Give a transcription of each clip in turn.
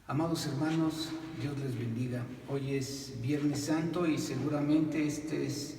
Amados hermanos, Dios les bendiga. Hoy es Viernes Santo y seguramente este es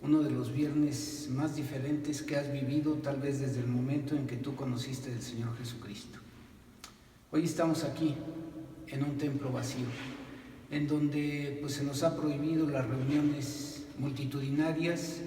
uno de los viernes más diferentes que has vivido, tal vez desde el momento en que tú conociste del Señor Jesucristo. Hoy estamos aquí en un templo vacío, en donde se nos ha prohibido las reuniones multitudinarias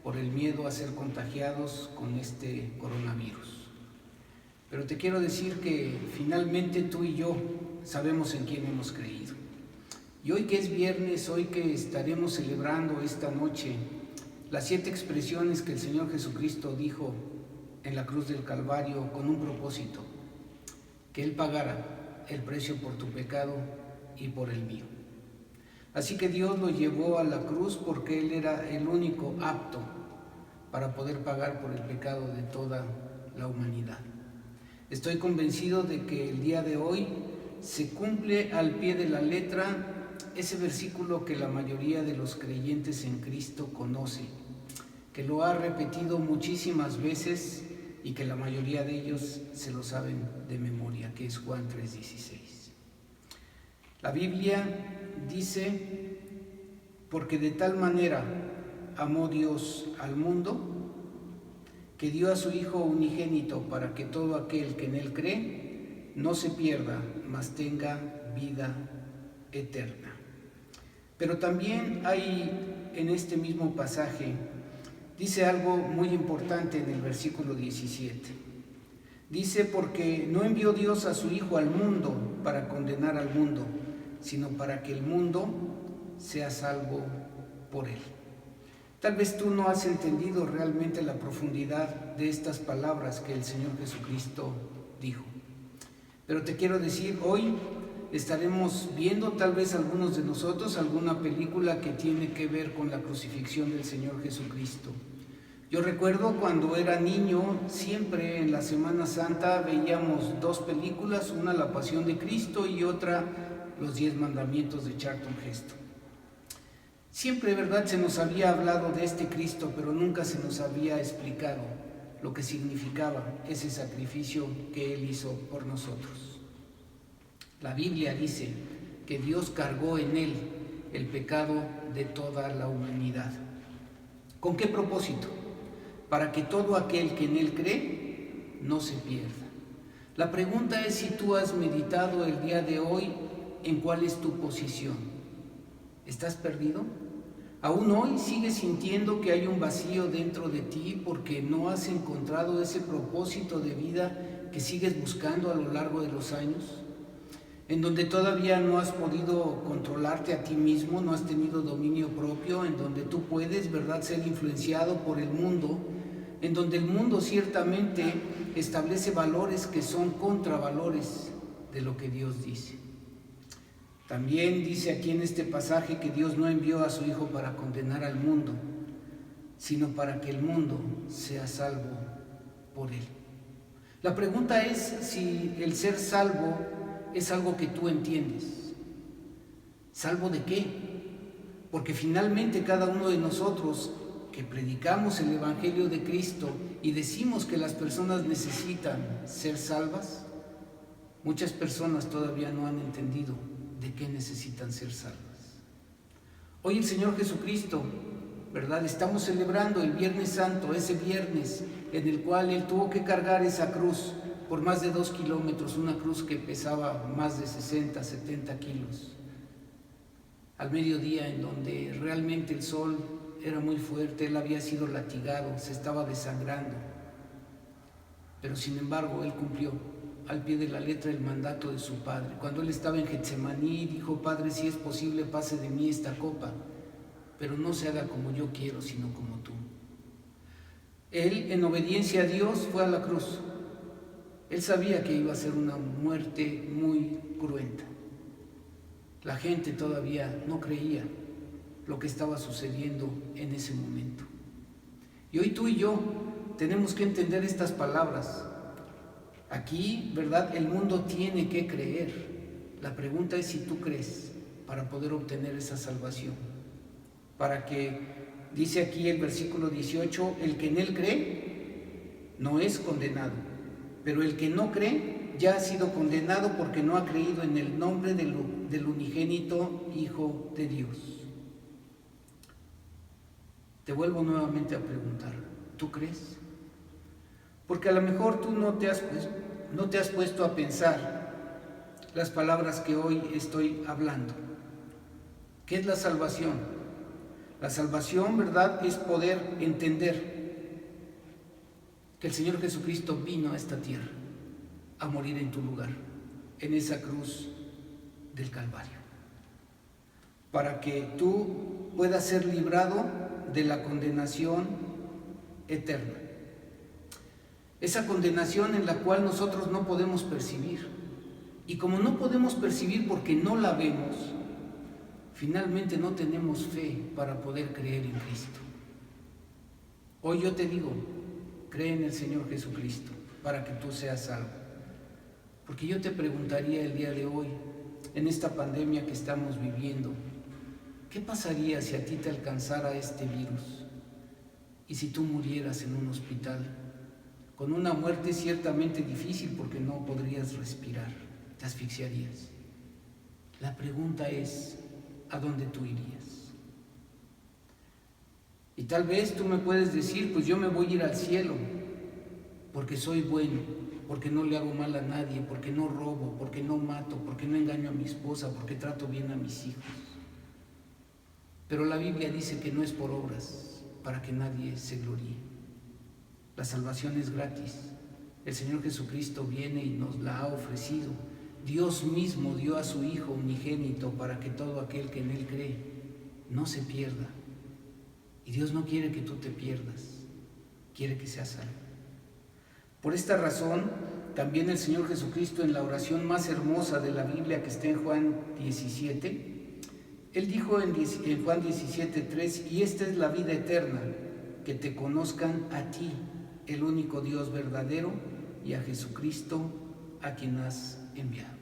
por el miedo a ser contagiados con este coronavirus. Pero te quiero decir que finalmente tú y yo sabemos en quién hemos creído. Y hoy que es viernes, hoy que estaremos celebrando esta noche las 7 expresiones que el Señor Jesucristo dijo en la cruz del Calvario con un propósito, que Él pagara el precio por tu pecado y por el mío. Así que Dios lo llevó a la cruz porque Él era el único apto para poder pagar por el pecado de toda la humanidad. Estoy convencido de que el día de hoy se cumple al pie de la letra ese versículo que la mayoría de los creyentes en Cristo conoce, que lo ha repetido muchísimas veces y que la mayoría de ellos se lo saben de memoria, que es Juan 3:16. La Biblia dice: porque de tal manera amó Dios al mundo, que dio a su Hijo unigénito para que todo aquel que en Él cree no se pierda, mas tenga vida eterna. Pero también hay en este mismo pasaje, dice algo muy importante en el versículo 17. Dice: porque no envió Dios a su Hijo al mundo para condenar al mundo, sino para que el mundo sea salvo por Él. Tal vez tú no has entendido realmente la profundidad de estas palabras que el Señor Jesucristo dijo. Pero te quiero decir, hoy estaremos viendo tal vez algunos de nosotros alguna película que tiene que ver con la crucifixión del Señor Jesucristo. Yo recuerdo cuando era niño, siempre en la Semana Santa veíamos 2 películas, una La Pasión de Cristo y otra Los 10 Mandamientos de Charlton Heston. Siempre, ¿verdad?, se nos había hablado de este Cristo, pero nunca se nos había explicado lo que significaba ese sacrificio que Él hizo por nosotros. La Biblia dice que Dios cargó en Él el pecado de toda la humanidad. ¿Con qué propósito? Para que todo aquel que en Él cree no se pierda. La pregunta es si tú has meditado el día de hoy en cuál es tu posición. ¿Estás perdido? ¿Aún hoy sigues sintiendo que hay un vacío dentro de ti porque no has encontrado ese propósito de vida que sigues buscando a lo largo de los años? En donde todavía no has podido controlarte a ti mismo, no has tenido dominio propio, en donde tú puedes, ¿verdad?, ser influenciado por el mundo, en donde el mundo ciertamente establece valores que son contravalores de lo que Dios dice. También dice aquí en este pasaje que Dios no envió a su Hijo para condenar al mundo, sino para que el mundo sea salvo por Él. La pregunta es si el ser salvo es algo que tú entiendes. ¿Salvo de qué? Porque finalmente cada uno de nosotros que predicamos el Evangelio de Cristo y decimos que las personas necesitan ser salvas, muchas personas todavía no han entendido de qué necesitan ser salvas. Hoy el Señor Jesucristo, ¿verdad?, estamos celebrando el Viernes Santo, ese viernes en el cual Él tuvo que cargar esa cruz por más de 2 kilómetros, una cruz que pesaba más de 60, 70 kilos, al mediodía, en donde realmente el sol era muy fuerte, Él había sido latigado, se estaba desangrando, pero sin embargo Él cumplió al pie de la letra el mandato de su Padre. Cuando Él estaba en Getsemaní, dijo: Padre, si es posible, pase de mí esta copa, pero no se haga como yo quiero, sino como tú. Él, en obediencia a Dios, fue a la cruz. Él sabía que iba a ser una muerte muy cruenta. La gente todavía no creía lo que estaba sucediendo en ese momento. Y hoy tú y yo tenemos que entender estas palabras. Aquí, ¿verdad?, el mundo tiene que creer. La pregunta es si tú crees para poder obtener esa salvación. Para que, dice aquí el versículo 18, el que en Él cree no es condenado, pero el que no cree ya ha sido condenado porque no ha creído en el nombre del unigénito Hijo de Dios. Te vuelvo nuevamente a preguntar, ¿tú crees? Porque a lo mejor tú no te has puesto a pensar las palabras que hoy estoy hablando. ¿Qué es la salvación? La salvación, ¿verdad?, es poder entender que el Señor Jesucristo vino a esta tierra a morir en tu lugar, en esa cruz del Calvario, para que tú puedas ser librado de la condenación eterna. Esa condenación en la cual nosotros no podemos percibir. Y como no podemos percibir porque no la vemos, finalmente no tenemos fe para poder creer en Cristo. Hoy yo te digo, cree en el Señor Jesucristo para que tú seas salvo. Porque yo te preguntaría el día de hoy, en esta pandemia que estamos viviendo, ¿qué pasaría si a ti te alcanzara este virus? Y si tú murieras en un hospital, con una muerte ciertamente difícil porque no podrías respirar, te asfixiarías. La pregunta es, ¿a dónde tú irías? Y tal vez tú me puedes decir, pues yo me voy a ir al cielo, porque soy bueno, porque no le hago mal a nadie, porque no robo, porque no mato, porque no engaño a mi esposa, porque trato bien a mis hijos. Pero la Biblia dice que no es por obras, para que nadie se gloríe. La salvación es gratis. El Señor Jesucristo viene y nos la ha ofrecido. Dios mismo dio a su Hijo unigénito para que todo aquel que en Él cree no se pierda. Y Dios no quiere que tú te pierdas, quiere que seas salvo. Por esta razón, también el Señor Jesucristo, en la oración más hermosa de la Biblia, que está en Juan 17, Él dijo en Juan 17:3, y esta es la vida eterna, que te conozcan a ti, el único Dios verdadero, y a Jesucristo, a quien has enviado.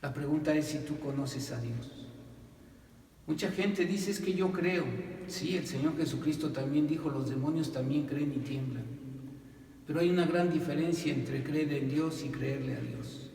La pregunta es si tú conoces a Dios. Mucha gente dice, es que yo creo. Sí, el Señor Jesucristo también dijo, los demonios también creen y tiemblan. Pero hay una gran diferencia entre creer en Dios y creerle a Dios.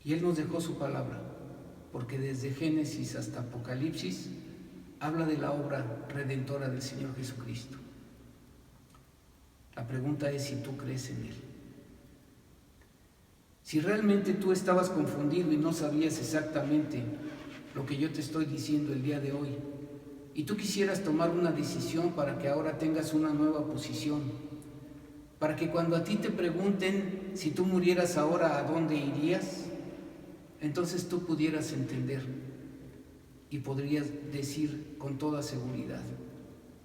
Y Él nos dejó su palabra, porque desde Génesis hasta Apocalipsis habla de la obra redentora del Señor Jesucristo. La pregunta es si tú crees en Él. Si realmente tú estabas confundido y no sabías exactamente lo que yo te estoy diciendo el día de hoy, y tú quisieras tomar una decisión para que ahora tengas una nueva posición, para que cuando a ti te pregunten si tú murieras ahora, ¿a dónde irías?, entonces tú pudieras entender y podrías decir con toda seguridad,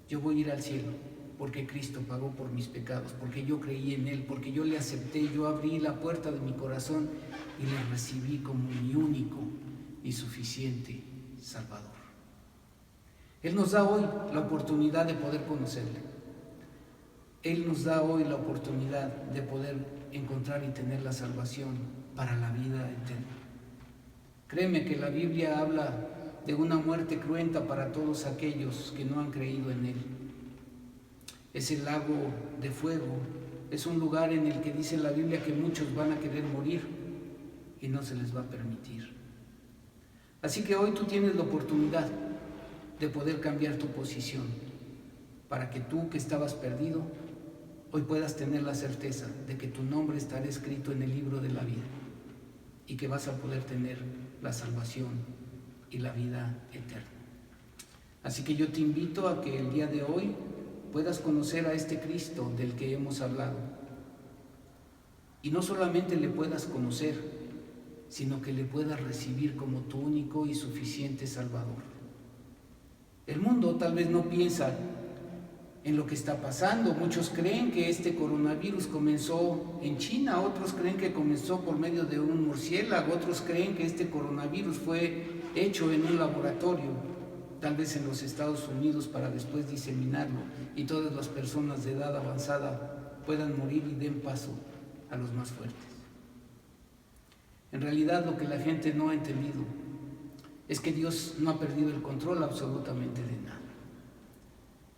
yo voy a ir al cielo, porque Cristo pagó por mis pecados, porque yo creí en Él, porque yo le acepté, yo abrí la puerta de mi corazón y le recibí como mi único y suficiente Salvador. Él nos da hoy la oportunidad de poder conocerle. Él nos da hoy la oportunidad de poder encontrar y tener la salvación para la vida eterna. Créeme que la Biblia habla de una muerte cruenta para todos aquellos que no han creído en Él. Es el lago de fuego, es un lugar en el que dice la Biblia que muchos van a querer morir y no se les va a permitir. Así que hoy tú tienes la oportunidad de poder cambiar tu posición para que tú que estabas perdido, hoy puedas tener la certeza de que tu nombre estará escrito en el libro de la vida y que vas a poder tener la salvación y la vida eterna. Así que yo te invito a que el día de hoy puedas conocer a este Cristo del que hemos hablado. Y no solamente le puedas conocer, sino que le puedas recibir como tu único y suficiente Salvador. El mundo tal vez no piensa en lo que está pasando. Muchos creen que este coronavirus comenzó en China, otros creen que comenzó por medio de un murciélago, otros creen que este coronavirus fue hecho en un laboratorio, tal vez en los Estados Unidos, para después diseminarlo y todas las personas de edad avanzada puedan morir y den paso a los más fuertes. En realidad lo que la gente no ha entendido es que Dios no ha perdido el control absolutamente de nada.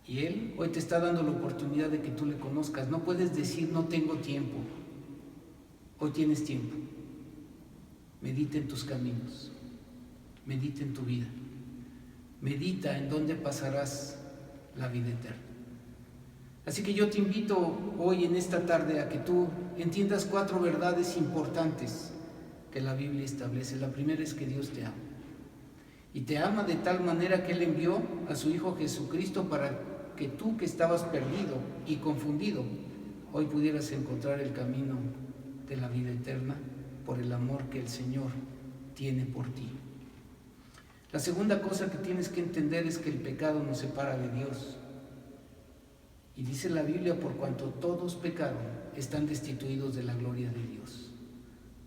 Y Él hoy te está dando la oportunidad de que tú le conozcas. No puedes decir no tengo tiempo. Hoy tienes tiempo. Medita en tus caminos. Medita en tu vida. Medita en dónde pasarás la vida eterna. Así que yo te invito hoy en esta tarde a que tú entiendas 4 verdades importantes que la Biblia establece. La primera es que Dios te ama. Y te ama de tal manera que Él envió a su Hijo Jesucristo para que tú, que estabas perdido y confundido, hoy pudieras encontrar el camino de la vida eterna por el amor que el Señor tiene por ti. La segunda cosa que tienes que entender es que el pecado nos separa de Dios. Y dice la Biblia, por cuanto todos pecaron, están destituidos de la gloria de Dios.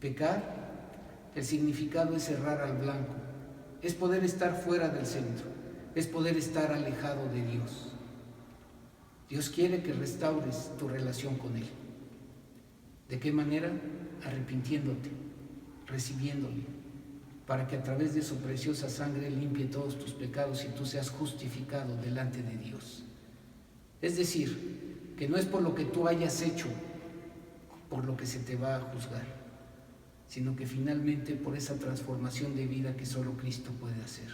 Pecar, el significado es errar al blanco, es poder estar fuera del centro, es poder estar alejado de Dios. Dios quiere que restaures tu relación con Él. ¿De qué manera? Arrepintiéndote, recibiéndole, para que a través de su preciosa sangre limpie todos tus pecados y tú seas justificado delante de Dios. Es decir, que no es por lo que tú hayas hecho, por lo que se te va a juzgar, sino que finalmente por esa transformación de vida que solo Cristo puede hacer.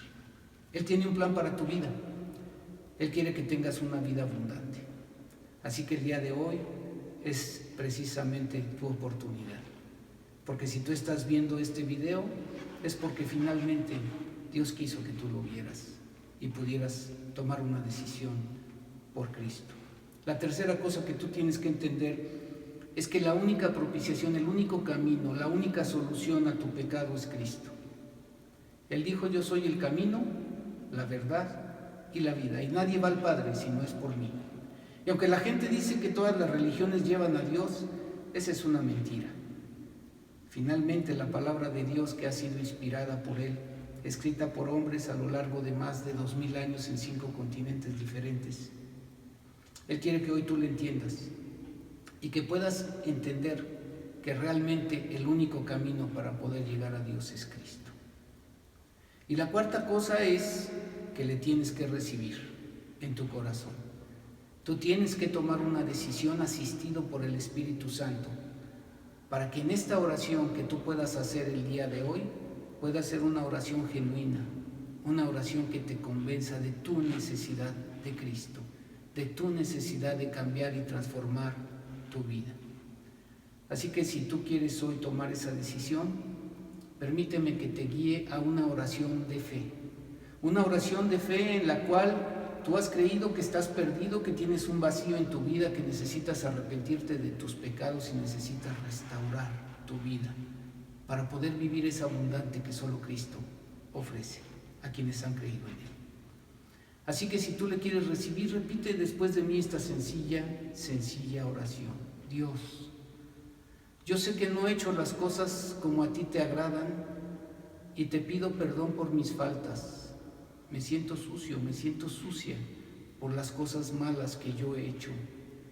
Él tiene un plan para tu vida. Él quiere que tengas una vida abundante. Así que el día de hoy es precisamente tu oportunidad. Porque si tú estás viendo este video, es porque finalmente Dios quiso que tú lo vieras y pudieras tomar una decisión por Cristo. La tercera cosa que tú tienes que entender es que la única propiciación, el único camino, la única solución a tu pecado es Cristo. Él dijo: yo soy el camino, la verdad y la vida, y nadie va al Padre si no es por mí. Y aunque la gente dice que todas las religiones llevan a Dios, esa es una mentira. Finalmente, la palabra de Dios, que ha sido inspirada por Él, escrita por hombres a lo largo de más de 2000 años en 5 continentes diferentes, Él quiere que hoy tú le entiendas y que puedas entender que realmente el único camino para poder llegar a Dios es Cristo. Y la cuarta cosa es que le tienes que recibir en tu corazón. Tú tienes que tomar una decisión asistido por el Espíritu Santo para que en esta oración que tú puedas hacer el día de hoy pueda ser una oración genuina, una oración que te convenza de tu necesidad de Cristo, de tu necesidad de cambiar y transformar tu vida. Así que si tú quieres hoy tomar esa decisión, permíteme que te guíe a una oración de fe en la cual tú has creído que estás perdido, que tienes un vacío en tu vida, que necesitas arrepentirte de tus pecados y necesitas restaurar tu vida para poder vivir esa abundante que solo Cristo ofrece a quienes han creído en Él. Así que si tú le quieres recibir, repite después de mí esta sencilla oración. Dios, yo sé que no he hecho las cosas como a ti te agradan y te pido perdón por mis faltas. Me siento sucio, me siento sucia por las cosas malas que yo he hecho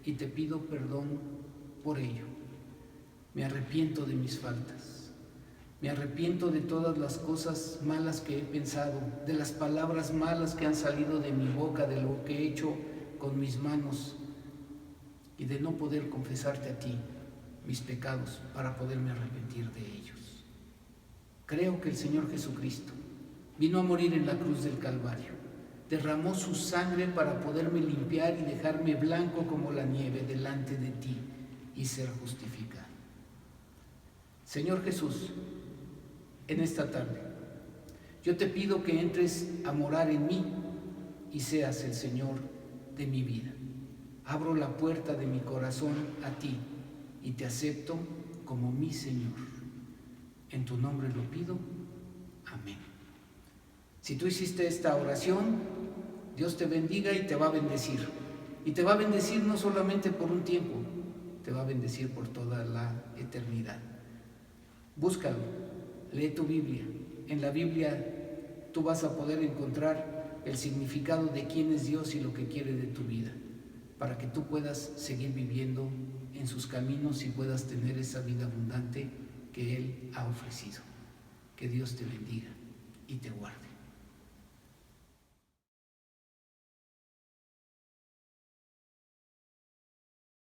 y te pido perdón por ello. Me arrepiento de mis faltas. Me arrepiento de todas las cosas malas que he pensado, de las palabras malas que han salido de mi boca, de lo que he hecho con mis manos y de no poder confesarte a ti mis pecados para poderme arrepentir de ellos. Creo que el Señor Jesucristo vino a morir en la cruz del Calvario, derramó su sangre para poderme limpiar y dejarme blanco como la nieve delante de ti y ser justificado. Señor Jesús, en esta tarde, yo te pido que entres a morar en mí y seas el Señor de mi vida. Abro la puerta de mi corazón a ti y te acepto como mi Señor. En tu nombre lo pido. Amén. Si tú hiciste esta oración, Dios te bendiga y te va a bendecir. Y te va a bendecir no solamente por un tiempo, te va a bendecir por toda la eternidad. Búscalo, lee tu Biblia. En la Biblia tú vas a poder encontrar el significado de quién es Dios y lo que quiere de tu vida, para que tú puedas seguir viviendo en sus caminos y puedas tener esa vida abundante que Él ha ofrecido. Que Dios te bendiga y te guarde.